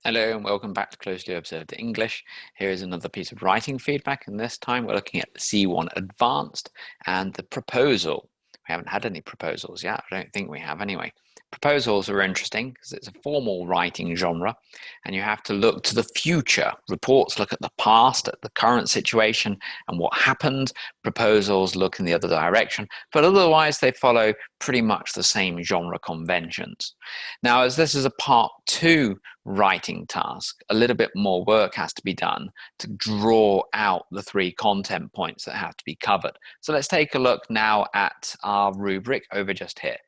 Hello and welcome back to Closely Observed English. Here is another piece of writing feedback, and this time we're looking at the C1 Advanced and the proposal. We haven't had any proposals yet. I don't think we have anyway. Proposals are interesting because it's a formal writing genre and you have to look to the future. Reports look at the past, at the current situation and what happened. Proposals look in the other direction, but otherwise they follow pretty much the same genre conventions. Now, as this is a part 2 writing task, a little bit more work has to be done to draw out the 3 content points that have to be covered. So let's take a look now at our rubric over just here.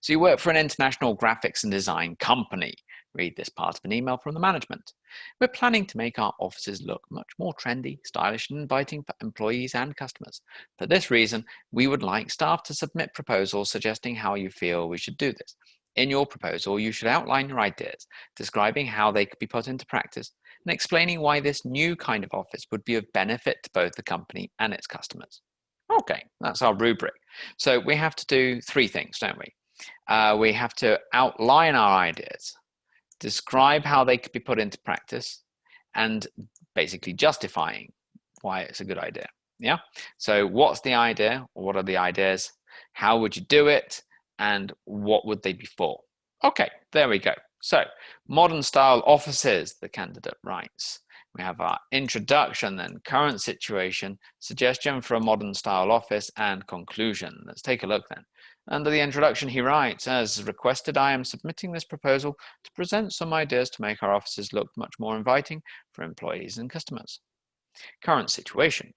So you work for an international graphics and design company. Read this part of an email from the management. We're planning to make our offices look much more trendy, stylish, and inviting for employees and customers. For this reason, we would like staff to submit proposals suggesting how you feel we should do this. In your proposal, you should outline your ideas, describing how they could be put into practice, and explaining why this new kind of office would be of benefit to both the company and its customers. Okay, that's our rubric. So we have to do 3 things, don't we? We have to outline our ideas, describe how they could be put into practice, and basically justifying why it's a good idea. Yeah. So what's the idea? Or what are the ideas? How would you do it? And what would they be for? Okay, there we go. So modern style offices, the candidate writes. We have our introduction, then current situation, suggestion for a modern style office, and conclusion. Let's take a look then. Under the introduction, he writes, as requested, I am submitting this proposal to present some ideas to make our offices look much more inviting for employees and customers. Current situation.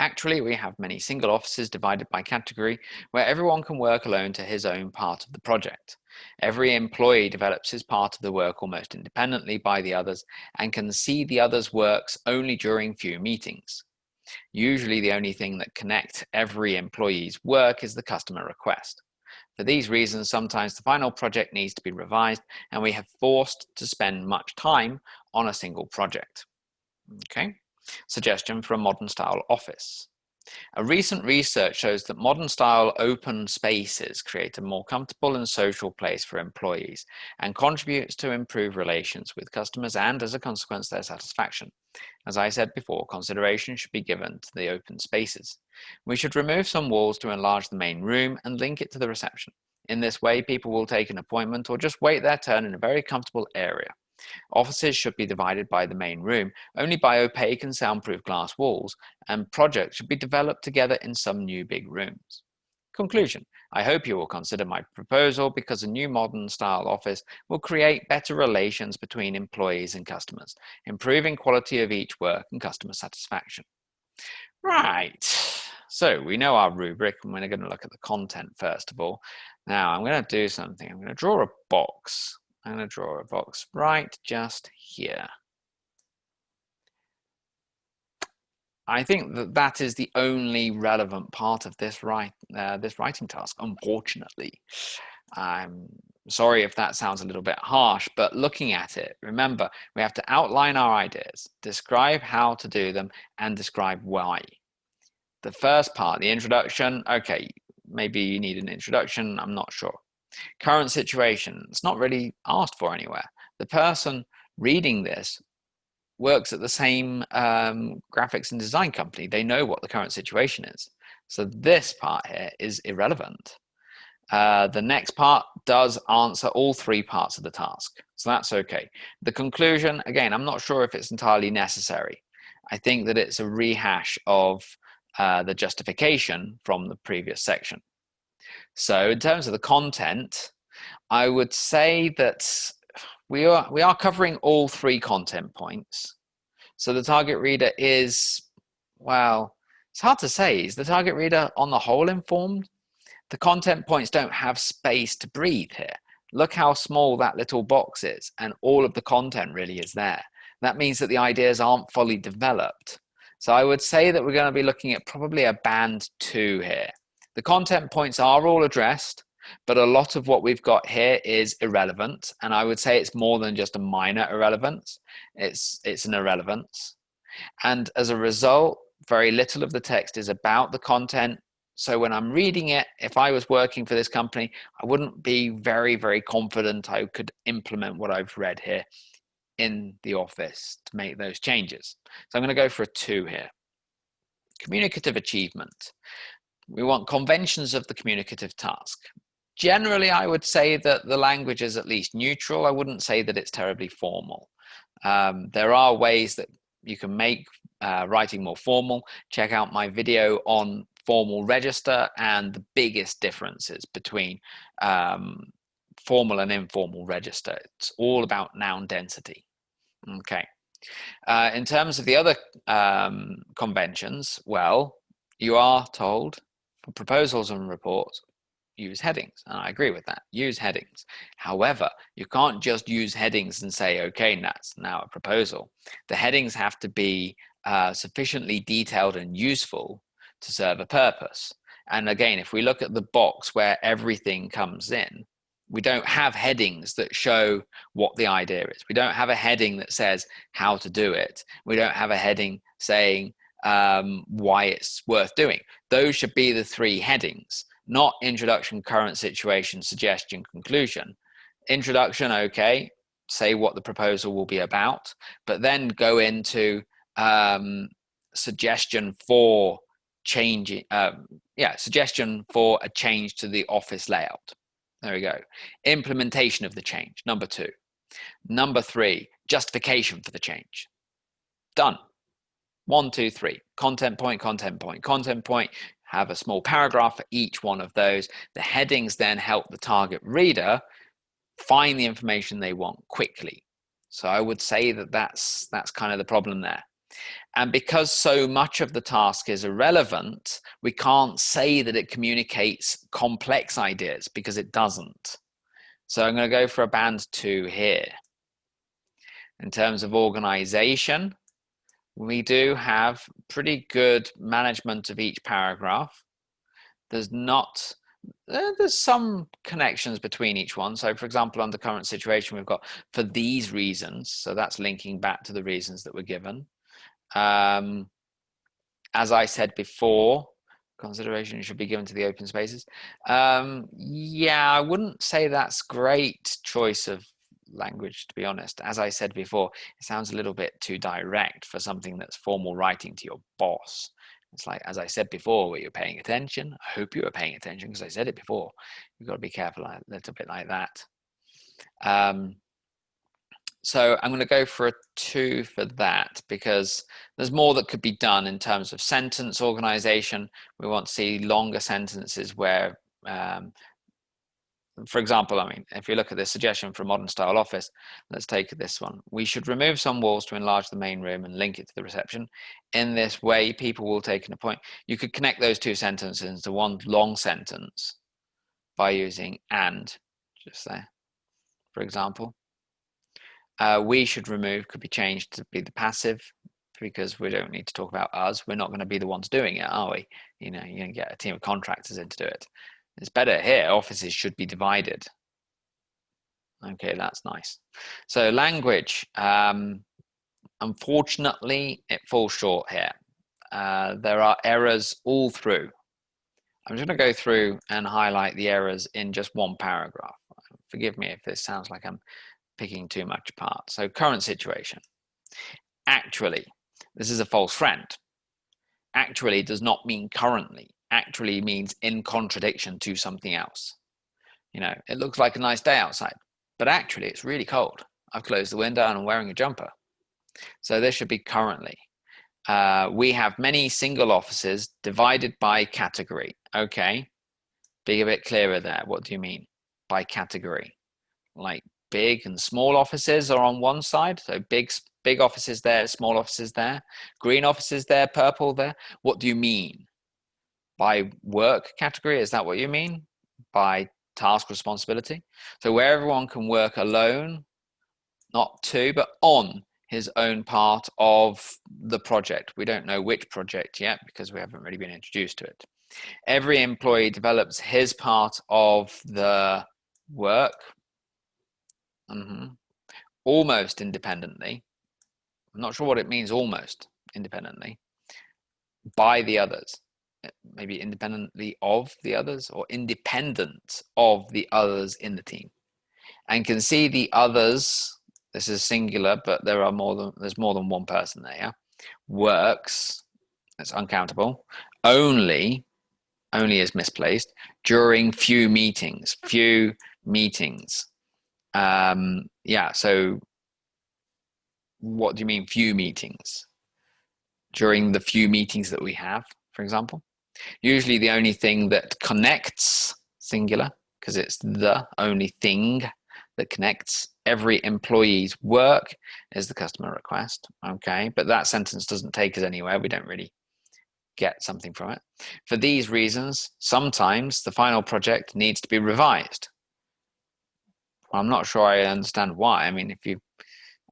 Actually, we have many single offices divided by category where everyone can work alone to his own part of the project. Every employee develops his part of the work almost independently by the others and can see the others' works only during few meetings. Usually the only thing that connects every employee's work is the customer request. For these reasons, sometimes the final project needs to be revised and we have forced to spend much time on a single project. Okay. Suggestion for a modern style office. A recent research shows that modern style open spaces create a more comfortable and social place for employees and contributes to improved relations with customers and, as a consequence, their satisfaction. As I said before, consideration should be given to the open spaces. We should remove some walls to enlarge the main room and link it to the reception. In this way, people will take an appointment or just wait their turn in a very comfortable area. Offices should be divided by the main room only by opaque and soundproof glass walls, and projects should be developed together in some new big rooms. Conclusion. I hope you will consider my proposal because a new modern style office will create better relations between employees and customers, improving quality of each work and customer satisfaction. Right. So we know our rubric and we're going to look at the content first of all. Now I'm going to do something. I'm going to draw a box. I'm going to draw a box right just here. I think that that is the only relevant part of this writing task, unfortunately. I'm sorry if that sounds a little bit harsh, but looking at it, remember, we have to outline our ideas, describe how to do them, and describe why. The first part, the introduction, okay, maybe you need an introduction, I'm not sure. Current situation, it's not really asked for anywhere. The person reading this works at the same graphics and design company. They know what the current situation is. So this part here is irrelevant. The next part does answer all 3 parts of the task. So that's okay. The conclusion, again, I'm not sure if it's entirely necessary. I think that it's a rehash of the justification from the previous section. So in terms of the content, I would say that we are covering all 3 content points. So the target reader is, well, it's hard to say. Is the target reader on the whole informed? The content points don't have space to breathe here. Look how small that little box is, and all of the content really is there. That means that the ideas aren't fully developed. So I would say that we're going to be looking at probably a band 2 here. The content points are all addressed, but a lot of what we've got here is irrelevant, and I would say it's more than just a minor irrelevance. It's an irrelevance, and as a result, very little of the text is about the content. So when I'm reading it, if I was working for this company, I wouldn't be very, very confident I could implement what I've read here. in the office to make those changes. So I'm going to go for a 2 here. Communicative achievement. We want conventions of the communicative task. Generally, I would say that the language is at least neutral. I wouldn't say that it's terribly formal. There are ways that you can make writing more formal. Check out my video on formal register and the biggest differences between formal and informal register. It's all about noun density. Okay. In terms of the other conventions, well, you are told for proposals and reports, use headings. And I agree with that. Use headings. However, you can't just use headings and say, okay, that's now a proposal. The headings have to be sufficiently detailed and useful to serve a purpose. And again, if we look at the box where everything comes in, we don't have headings that show what the idea is. We don't have a heading that says how to do it. We don't have a heading saying why it's worth doing. Those should be the 3 headings, not introduction, current situation, suggestion, conclusion. Introduction, okay, say what the proposal will be about, but then go into suggestion for changing, suggestion for a change to the office layout. There we go. Implementation of the change, number 2. Number 3, justification for the change. Done. 1, 2, 3. Content point, content point, content point. Have a small paragraph for each one of those. The headings then help the target reader find the information they want quickly. So I would say that that's kind of the problem there. And because so much of the task is irrelevant, we can't say that it communicates complex ideas because it doesn't. So I'm going to go for a band 2 here. In terms of organization, we do have pretty good management of each paragraph. There's some connections between each one. So for example, under current situation, we've got for these reasons. So that's linking back to the reasons that were given. As I said before, consideration should be given to the open spaces. Yeah, I wouldn't say that's great choice of language, to be honest. As I said before, it sounds a little bit too direct for something that's formal writing to your boss. It's like, as I said before, were you paying attention? I hope you were paying attention because I said it before. You've got to be careful a little bit like that. So I'm going to go for a 2 for that because there's more that could be done in terms of sentence organization. We want to see longer sentences where, for example, I mean, if you look at this suggestion for a modern style office, let's take this one. We should remove some walls to enlarge the main room and link it to the reception. In this way, people will take an appointment. You could connect those 2 sentences into one long sentence by using and just there, for example. We should remove could be changed to be the passive because we don't need to talk about us. We're not going to be the ones doing it, are we? You know, you're going to get a team of contractors in to do it. It's better here. Offices should be divided. Okay, that's nice. So language, unfortunately, it falls short here. There are errors all through. I'm just going to go through and highlight the errors in just one paragraph. Forgive me if this sounds like I'm picking too much apart. So current situation. Actually, this is a false friend. Actually does not mean currently. Actually means in contradiction to something else. You know, it looks like a nice day outside, but actually it's really cold. I've closed the window and I'm wearing a jumper. So this should be currently. We have many single offices divided by category. Okay, be a bit clearer there. What do you mean by category? Like big and small offices are on one side. So big offices there, small offices there, green offices there, purple there. What do you mean? By work category, is that what you mean? By task responsibility? So where everyone can work alone, not to, but on his own part of the project. We don't know which project yet because we haven't really been introduced to it. Every employee develops his part of the work almost independently. I'm not sure what it means almost independently by the others. Maybe independently of the others or independent of the others in the team. And can see the others this is singular, but there's more than one person there, yeah? Works, that's uncountable. Only is misplaced. During few meetings. Yeah, so what do you mean few meetings? During the few meetings that we have, for example. Usually the only thing that connects, singular, because it's the only thing that connects every employee's work is the customer request. Okay, but that sentence doesn't take us anywhere. We don't really get something from it. For these reasons, sometimes the final project needs to be revised. Well, I'm not sure I understand why. I mean, if you,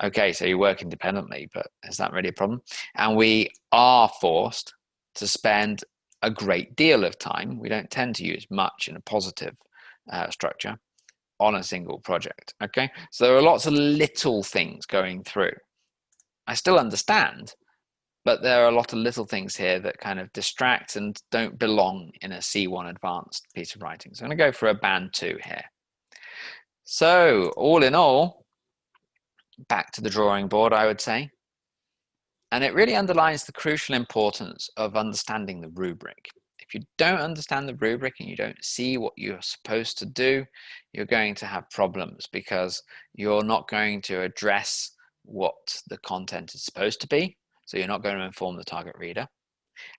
okay, so you work independently, but is that really a problem? And we are forced to spend a great deal of time. We don't tend to use much in a positive structure on a single project. Okay, so there are lots of little things going through. I still understand, but there are a lot of little things here that kind of distract and don't belong in a C1 advanced piece of writing. So I'm going to go for a band 2 here. So all in all, back to the drawing board, I would say. And it really underlines the crucial importance of understanding the rubric. If you don't understand the rubric and you don't see what you're supposed to do, you're going to have problems because you're not going to address what the content is supposed to be. So you're not going to inform the target reader.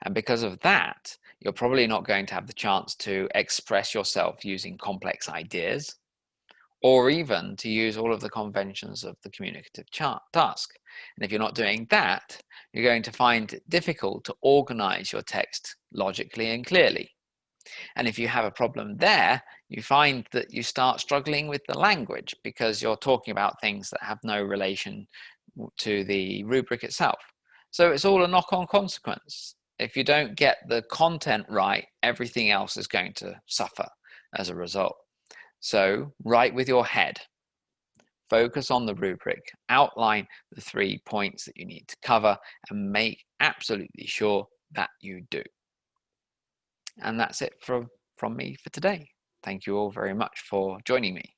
And because of that, you're probably not going to have the chance to express yourself using complex ideas, or even to use all of the conventions of the communicative task. And if you're not doing that, you're going to find it difficult to organize your text logically and clearly. And if you have a problem there, you find that you start struggling with the language because you're talking about things that have no relation to the rubric itself. So it's all a knock-on consequence. If you don't get the content right, everything else is going to suffer as a result. So write with your head, focus on the rubric, outline the 3 points that you need to cover, and make absolutely sure that you do. And that's it from me for today. Thank you all very much for joining me.